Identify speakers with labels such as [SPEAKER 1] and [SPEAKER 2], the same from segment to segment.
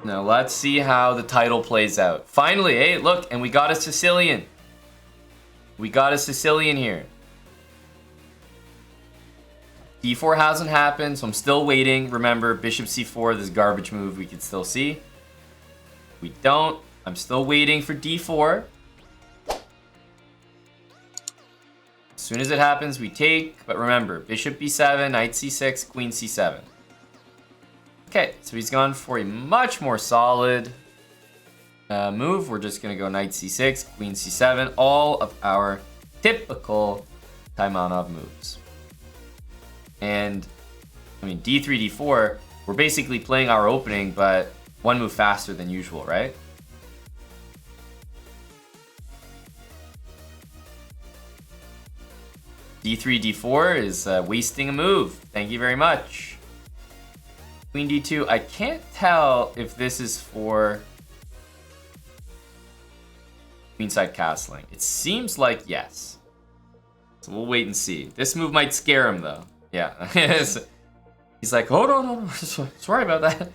[SPEAKER 1] Now let's see how the title plays out. Finally, hey, look, and we got a Sicilian. We got a Sicilian here. D4 hasn't happened, so I'm still waiting. Remember, bishop c4, this garbage move we can still see. We don't. I'm still waiting for d4. As soon as it happens, we take. But remember, bishop b7, knight c6, queen c7. Okay, so he's gone for a much more solid move. We're just going to go knight c6, queen c7. All of our typical Taimanov moves. And, I mean, d3, d4, we're basically playing our opening, but one move faster than usual, right? d3, d4 is wasting a move. Thank you very much. Queen d2, I can't tell if this is for queenside castling. It seems like yes. So we'll wait and see. This move might scare him, though. Yeah. He's like, oh, no. Sorry about that.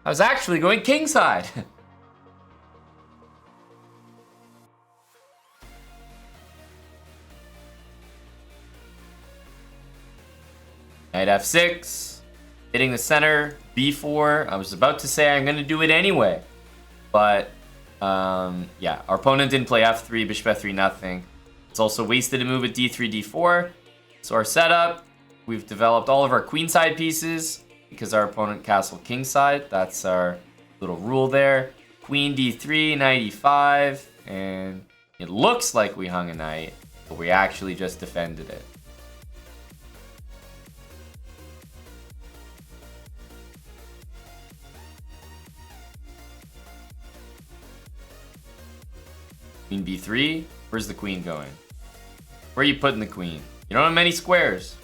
[SPEAKER 1] I was actually going kingside. Knight f6. Hitting the center. b4. I was about to say I'm going to do it anyway. But, yeah. Our opponent didn't play f3, bishop f3, nothing. It's also wasted a move at d3, d4. So our setup, we've developed all of our queenside pieces because our opponent castled kingside. That's our little rule there. Queen d3, knight e5, and it looks like we hung a knight, but we actually just defended it. Queen b3, where's the queen going? Where are you putting the queen? You don't have many squares.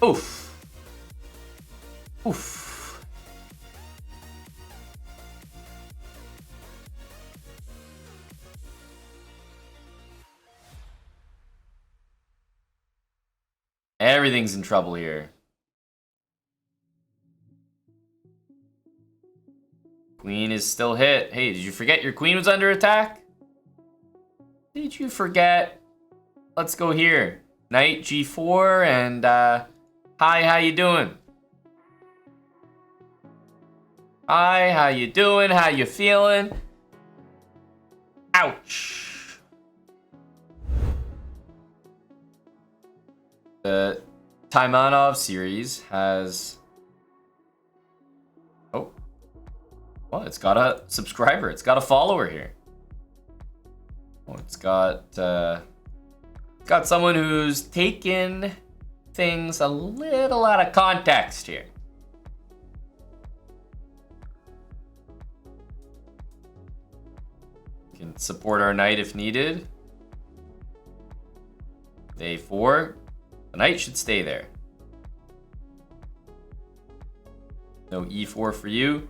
[SPEAKER 1] Oof. Oof. Everything's in trouble here. Queen is still hit. Hey, did you forget your queen was under attack? Did you forget? Let's go here. Knight g4 and hi, how you doing? Hi, how you doing? How you feeling? Ouch. The Taimanov series has... Oh. Well, it's got a subscriber. It's got a follower here. Oh, it's got someone who's taken things a little out of context here. Can support our knight if needed. a4. The knight should stay there. No e4 for you.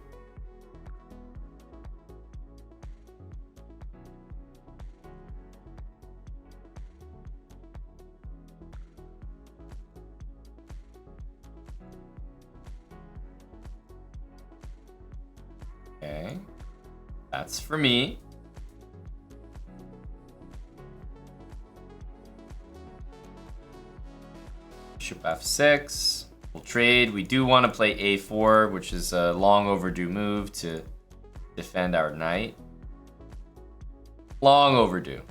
[SPEAKER 1] Okay, that's for me. Bishop f6. We'll trade. We do want to play a4, which is a long overdue move to defend our knight. Long overdue.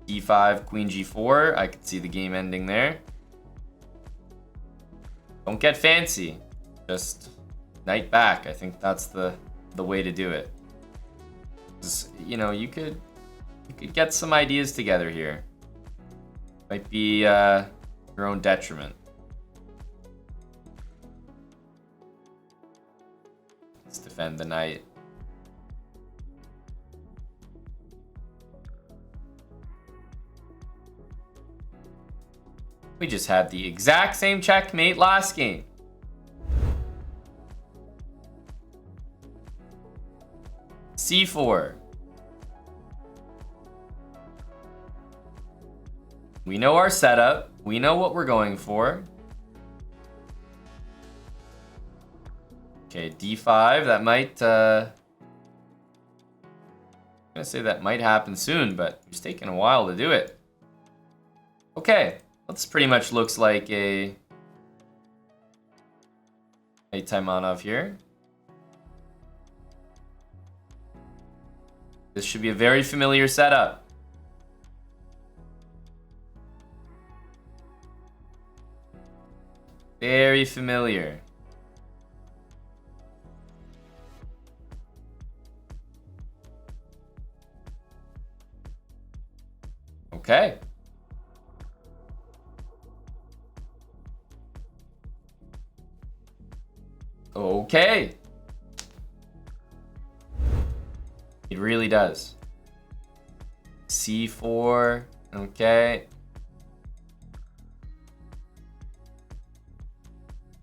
[SPEAKER 1] d5, queen g4. I could see the game ending there. Don't get fancy. Just knight back. I think that's the way to do it. You know, you could get some ideas together here. Might be your own detriment. Let's defend the knight. We just had the exact same checkmate last game. c4. We know our setup. We know what we're going for. Okay, d5. That might... I'm gonna say that might happen soon, but it's taking a while to do it. Okay, this pretty much looks like a Taimanov here. This should be a very familiar setup. Very familiar. Okay. Okay. It really does. C4. Okay.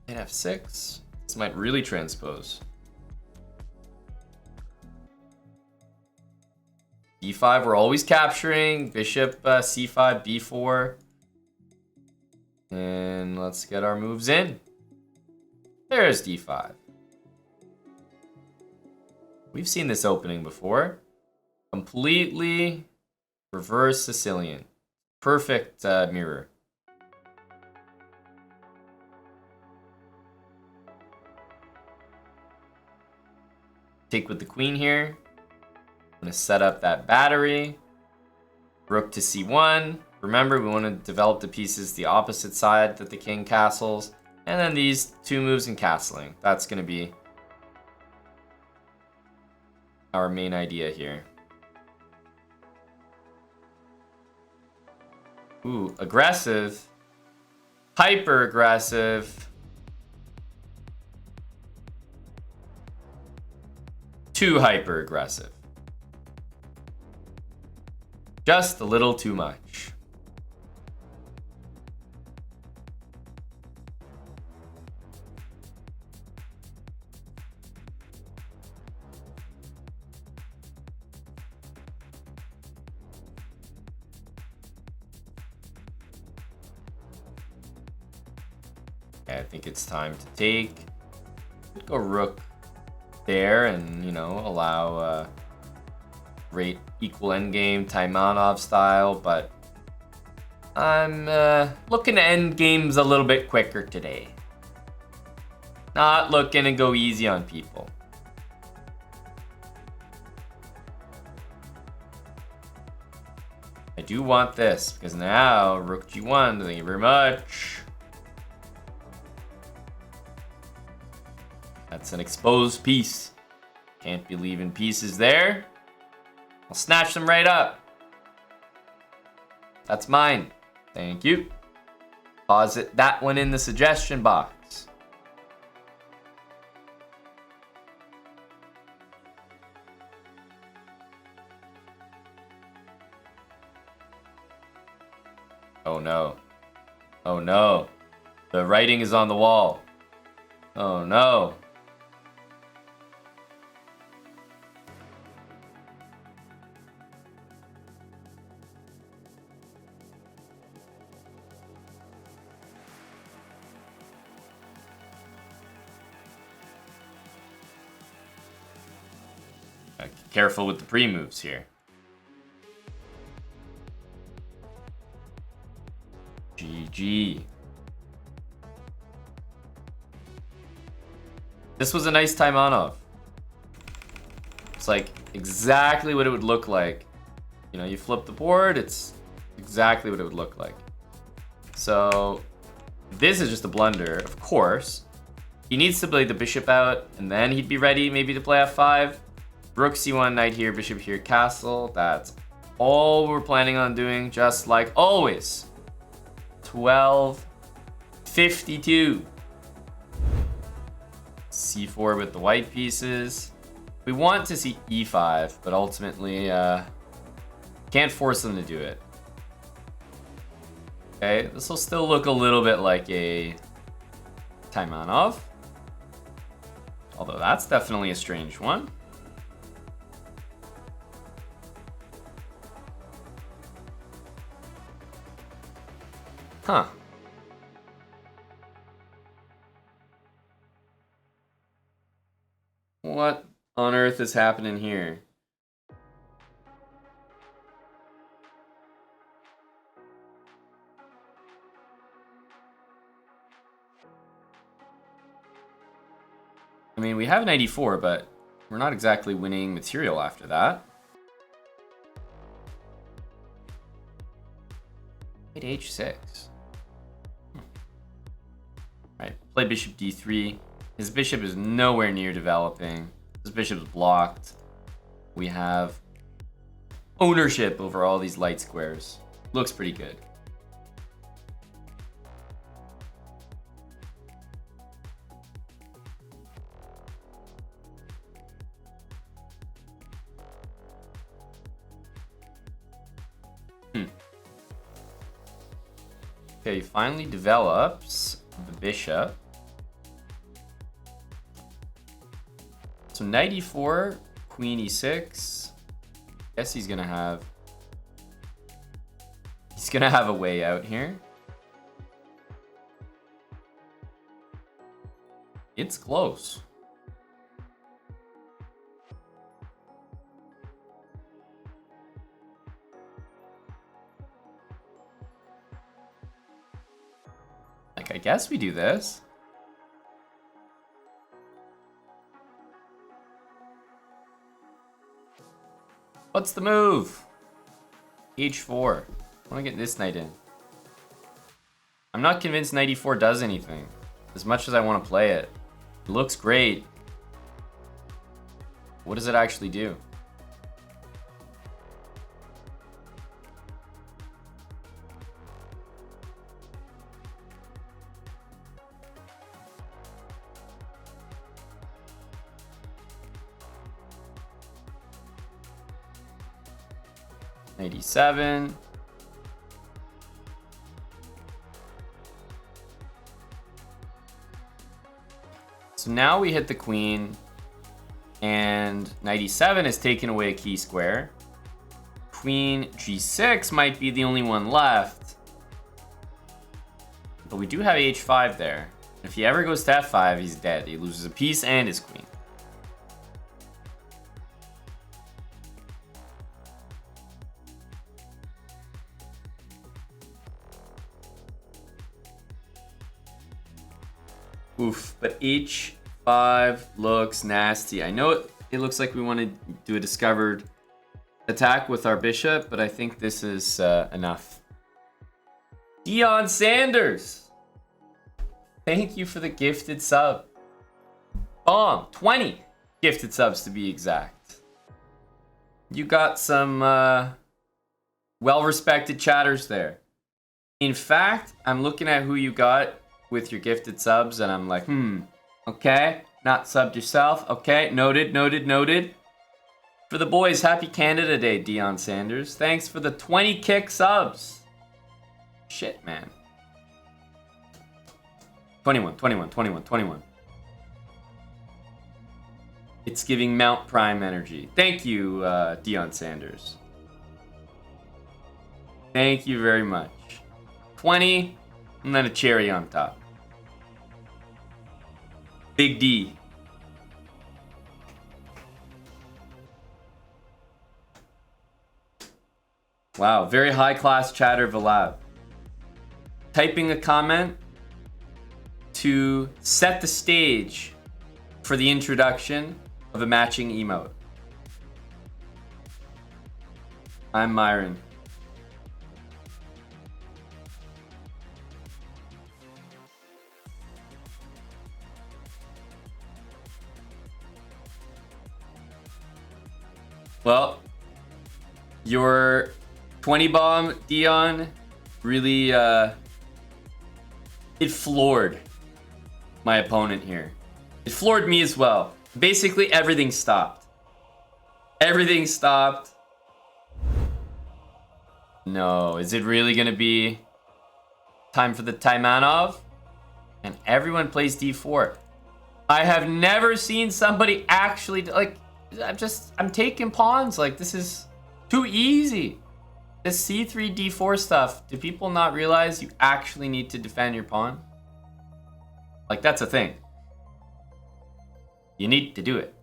[SPEAKER 1] And F6. This might really transpose. D5, we're always capturing. Bishop C5, B4. And let's get our moves in. There's D5. We've seen this opening before. Completely reverse Sicilian. Perfect mirror. Take with the queen here. I'm going to set up that battery. Rook to C1. Remember, we want to develop the pieces the opposite side that the king castles. And then these two moves in castling. That's going to be our main idea here. Ooh, aggressive. Hyper aggressive. Too hyper aggressive. Just a little too much. Okay, I think it's time to take. Go rook there and, you know, allow rate equal endgame Taimanov style, but I'm looking to end games a little bit quicker today. Not looking to go easy on people. I do want this because now rook g1, thank you very much. That's an exposed piece. Can't be leaving pieces there. I'll snatch them right up. That's mine. Thank you. Posit that one in the suggestion box. Oh no. Oh no. The writing is on the wall. Oh no. Careful with the pre-moves here. GG. This was a nice Taimanov. It's like exactly what it would look like. You know, you flip the board, it's exactly what it would look like. So this is just a blunder, of course. He needs to play the bishop out, and then he'd be ready maybe to play f5. Rook c1, knight here, bishop here, castle. That's all we're planning on doing, just like always. 12:52. c4 with the white pieces. We want to see e5, but ultimately can't force them to do it. Okay, this will still look a little bit like a Taimanov. Although that's definitely a strange one. Huh. What on earth is happening here? I mean, we have an 84, but we're not exactly winning material after that. H6. Right, play bishop d3. His bishop is nowhere near developing. His bishop is blocked. We have ownership over all these light squares. Looks pretty good. Okay, he finally develops the bishop. So knight e4, queen e6. Guess he's gonna have a way out here. It's close. Like, I guess we do this. What's the move? H4. I want to get this knight in. I'm not convinced knight e4 does anything. As much as I want to play it. It looks great. What does it actually do? '87. So now we hit the queen, and knight e7 has taken away a key square. Queen g6 might be the only one left, but we do have h5 there. If he ever goes to f5, he's dead. He loses a piece and his queen. Oof, but h5 looks nasty. I know it looks like we want to do a discovered attack with our bishop, but I think this is enough. Dion Sanders! Thank you for the gifted sub. Bomb! 20 gifted subs to be exact. You got some well-respected chatters there. In fact, I'm looking at who you got with your gifted subs, and I'm like, okay, not subbed yourself. Okay, noted, noted, noted. For the boys, happy Canada Day, Dion Sanders. Thanks for the 20 kick subs. Shit, man. 21, 21, 21, 21. It's giving Mount Prime energy. Thank you, Dion Sanders. Thank you very much. 20, and then a cherry on top. Big D. Wow, very high class chatter, Vlad. Typing a comment to set the stage for the introduction of a matching emote. I'm Myron. Well, your 20 bomb, Dion, really, it floored my opponent here. It floored me as well. Basically, everything stopped. Everything stopped. No, is it really gonna be time for the Taimanov? And everyone plays d4. I have never seen somebody actually, like, I'm taking pawns. Like, this is too easy. This c3 d4 stuff, do people not realize you actually need to defend your pawn? Like, that's a thing. You need to do it.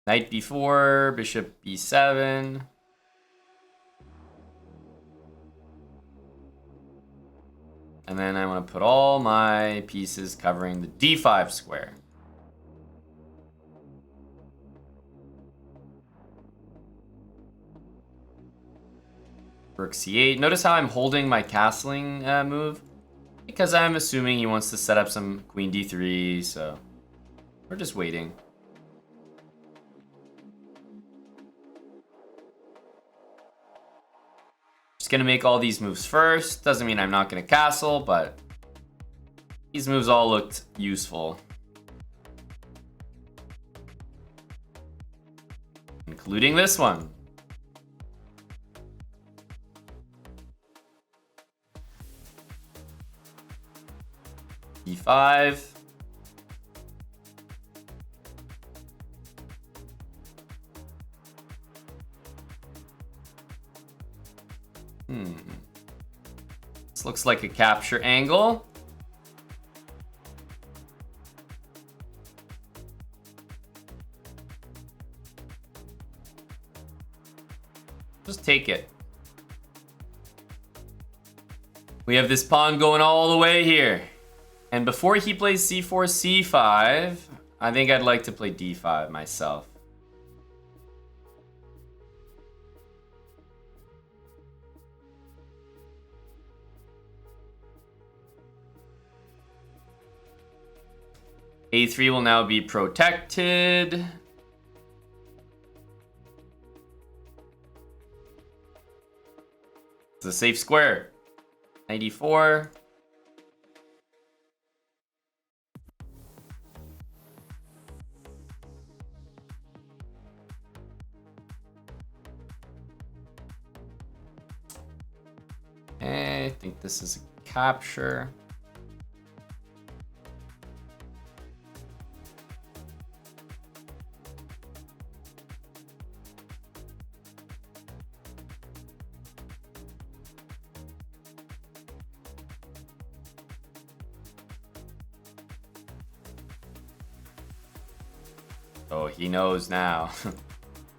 [SPEAKER 1] Knight b4, bishop b7. And then I want to put all my pieces covering the d5 square. Rook c8. Notice how I'm holding my castling move? Because I'm assuming he wants to set up some queen d3, so we're just waiting. Just gonna make all these moves first. Doesn't mean I'm not gonna castle, but these moves all looked useful. Including this one. e5. This looks like a capture angle. Just take it. We have this pawn going all the way here. And before he plays c4, c5, I think I'd like to play d5 myself. a3 will now be protected. It's a safe square. 94. I think this is a capture. Oh, he knows now.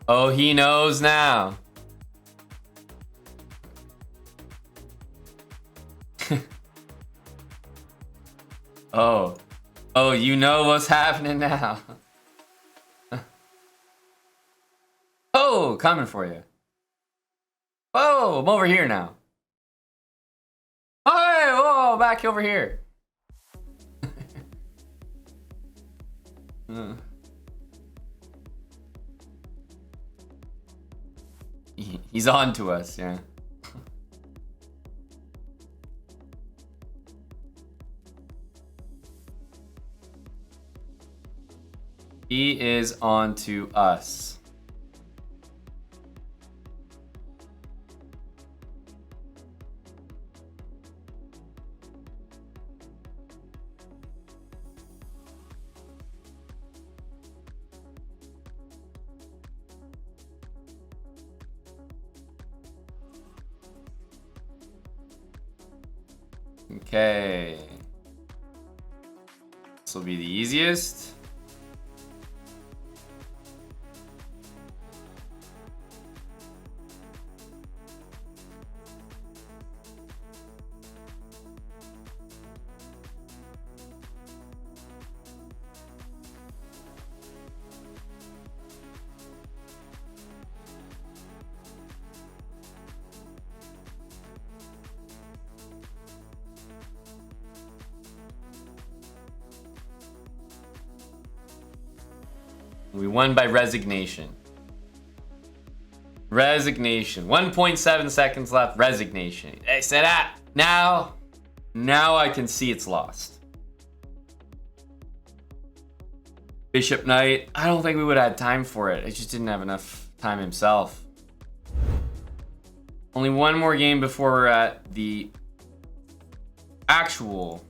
[SPEAKER 1] Oh, he knows now. Oh, you know what's happening now. Oh, coming for you. Oh, I'm over here now. Oh, back over here. He's on to us, yeah. He is on to us. Okay. This will be the easiest. We won by resignation. Resignation. 1.7 seconds left. Resignation. I said that. Now I can see it's lost. Bishop Knight. I don't think we would have had time for it. I just didn't have enough time himself. Only one more game before we're at the actual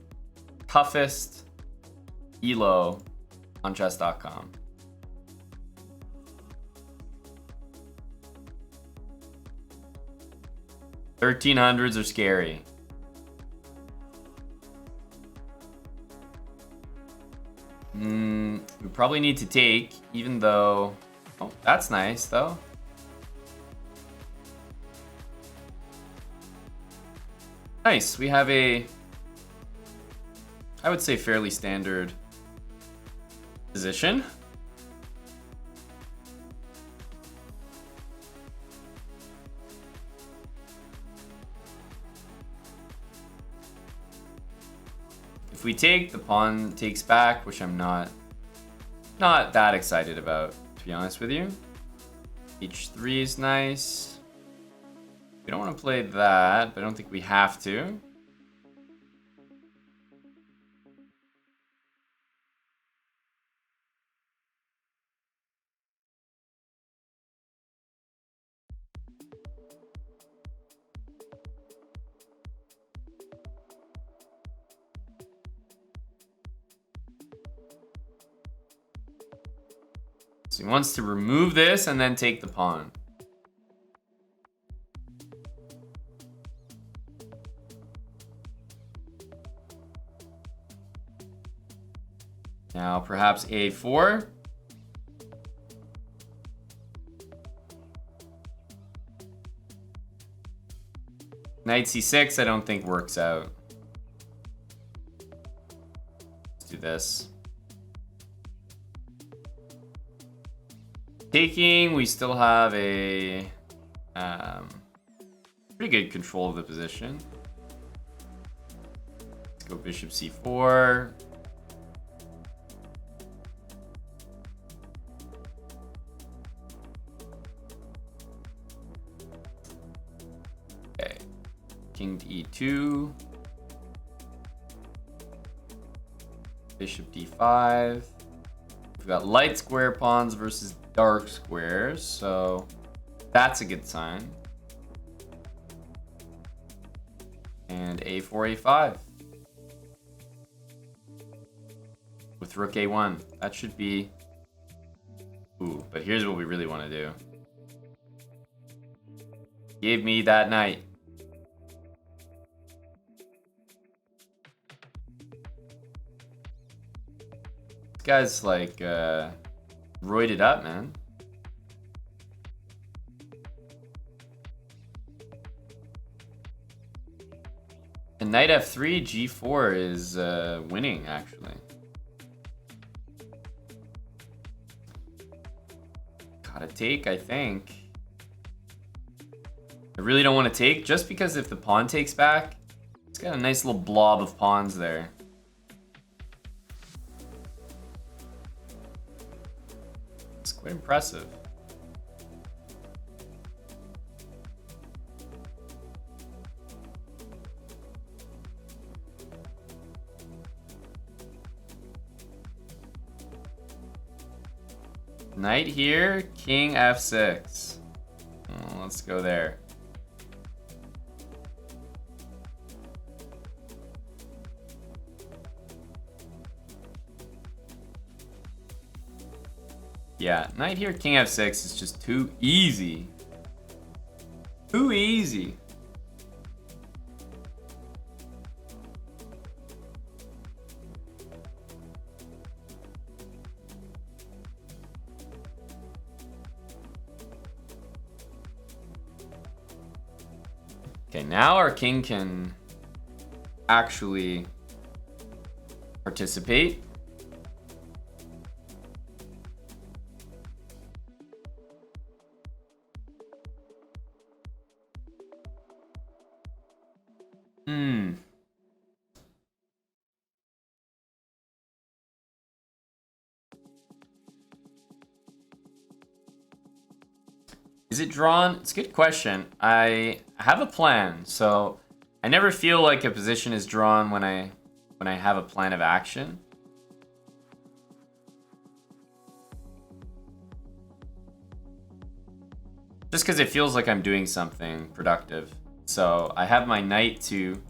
[SPEAKER 1] toughest elo on chess.com. $1,300s are scary. We probably need to take, even though... Oh, that's nice, though. Nice, we have a... I would say fairly standard position. If we take, the pawn takes back, which I'm not that excited about, to be honest with you. H3 is nice. We don't want to play that, but I don't think we have to. So he wants to remove this and then take the pawn. Now perhaps A4. Knight C6 I don't think works out. Let's do this. Taking, we still have a pretty good control of the position. Let's go bishop C4. Okay, king to E2. Bishop D5. We've got light square pawns versus dark squares, so that's a good sign. And A4, A5. With rook A1. That should be... Ooh, but here's what we really want to do. Give me that knight. This guy's like, roided up, man. And knight F3, G4 is winning, actually. Gotta take, I think. I really don't want to take, just because if the pawn takes back, it's got a nice little blob of pawns there. It's quite impressive. Knight here, king F6. Oh, let's go there. Yeah, knight here, king F6 is just too easy. Too easy. Okay, now our king can actually participate. Is it drawn? It's a good question. I have a plan, so I never feel like a position is drawn when I have a plan of action. Just because it feels like I'm doing something productive. So I have my knight to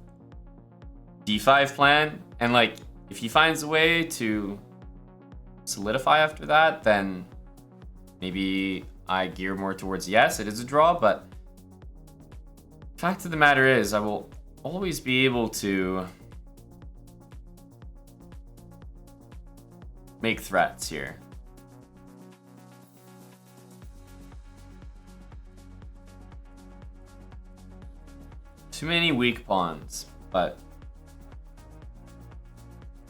[SPEAKER 1] D5 plan, and like if he finds a way to solidify after that, then maybe I gear more towards yes, it is a draw, but fact of the matter is I will always be able to make threats here. Too many weak pawns, but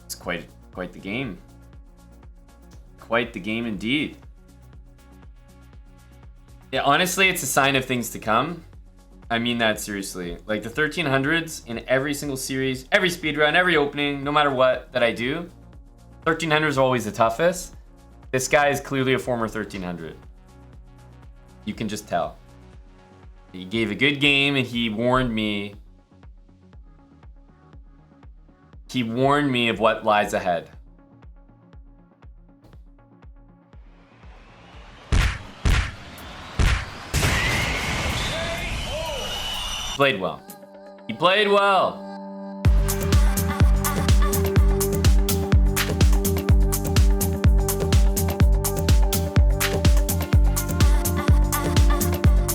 [SPEAKER 1] it's quite the game. Quite the game indeed. Yeah, honestly, it's a sign of things to come. I mean that seriously. Like the 1300s in every single series, every speedrun, every opening, no matter what that I do, 1300s are always the toughest. This guy is clearly a former 1300. You can just tell. He gave a good game and he warned me. He warned me of what lies ahead. Played well. He played well.